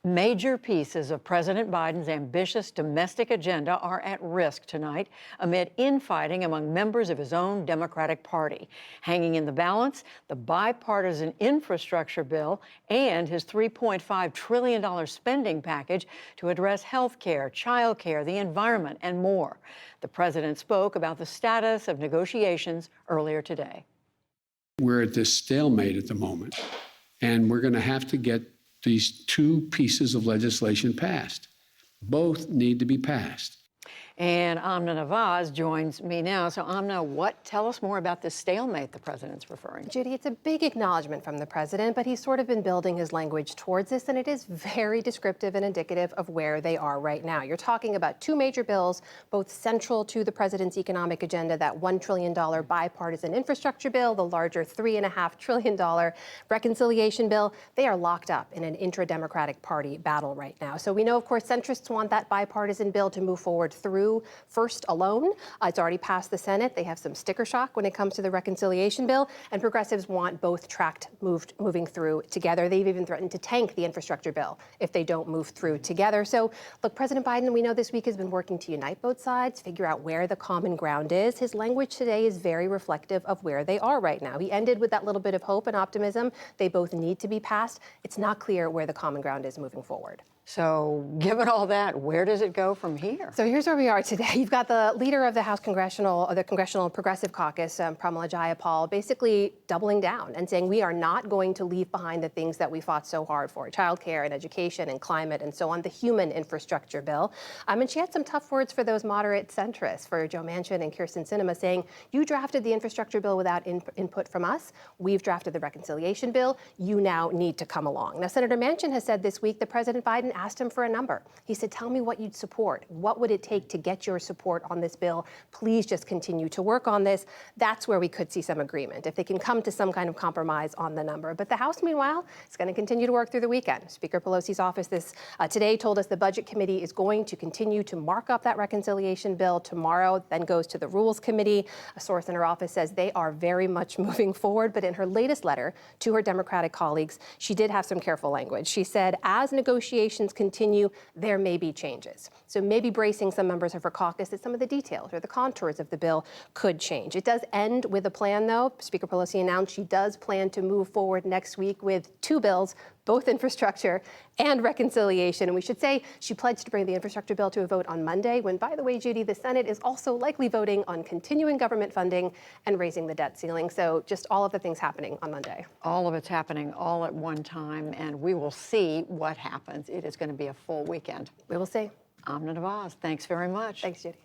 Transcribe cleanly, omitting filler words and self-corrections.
Major pieces of President Biden's ambitious domestic agenda are at risk tonight amid infighting among members of his own Democratic Party. Hanging in the balance, the bipartisan infrastructure bill and his $3.5 trillion spending package to address health care, child care, the environment, and more. The president spoke about the status of negotiations earlier today. We're at this stalemate at the moment, and we're going to have to get these two pieces of legislation passed. Both need to be passed. And Amna Nawaz joins me now. So Amna, tell us more about this stalemate the president's referring to. Judy, it's a big acknowledgement from the president, but he's sort of been building his language towards this, and it is very descriptive and indicative of where they are right now. You're talking about two major bills, both central to the president's economic agenda, that $1 trillion bipartisan infrastructure bill, the larger $3.5 trillion reconciliation bill. They are locked up in an intra-Democratic Party battle right now. So we know, of course, centrists want that bipartisan bill to move forward through first alone. It's already passed the Senate. They have some sticker shock when it comes to the reconciliation bill, and progressives want both tracked moving through together. They've even threatened to tank the infrastructure bill if they don't move through together. So, look, President Biden, we know this week has been working to unite both sides, figure out where the common ground is. His language today is very reflective of where they are right now. He ended with that little bit of hope and optimism. They both need to be passed. It's not clear where the common ground is moving forward. So given all that, where does it go from here? So here's where we are today. You've got the leader of the Congressional Progressive Caucus, Pramila Jayapal, basically doubling down and saying we are not going to leave behind the things that we fought so hard for, childcare and education and climate and so on, the human infrastructure bill. And she had some tough words for those moderate centrists, for Joe Manchin and Kyrsten Sinema, saying, you drafted the infrastructure bill without input from us. We've drafted the reconciliation bill. You now need to come along. Now, Senator Manchin has said this week that President Biden asked him for a number. He said, tell me what you'd support. What would it take to get your support on this bill? Please just continue to work on this. That's where we could see some agreement, if they can come to some kind of compromise on the number. But the House, meanwhile, is going to continue to work through the weekend. Speaker Pelosi's office today told us the Budget Committee is going to continue to mark up that reconciliation bill tomorrow, then goes to the Rules Committee. A source in her office says they are very much moving forward. But in her latest letter to her Democratic colleagues, she did have some careful language. She said, as negotiations continue, there may be changes. So maybe bracing some members of her caucus that some of the details or the contours of the bill could change. It does end with a plan, though. Speaker Pelosi announced she does plan to move forward next week with two bills, both infrastructure and reconciliation. And we should say she pledged to bring the infrastructure bill to a vote on Monday, when, by the way, Judy, the Senate is also likely voting on continuing government funding and raising the debt ceiling. So just all of the things happening on Monday. All of it's happening all at one time, and we will see what happens. It is going to be a full weekend. We will see. Amna Nawaz, thanks very much. Thanks, Judy.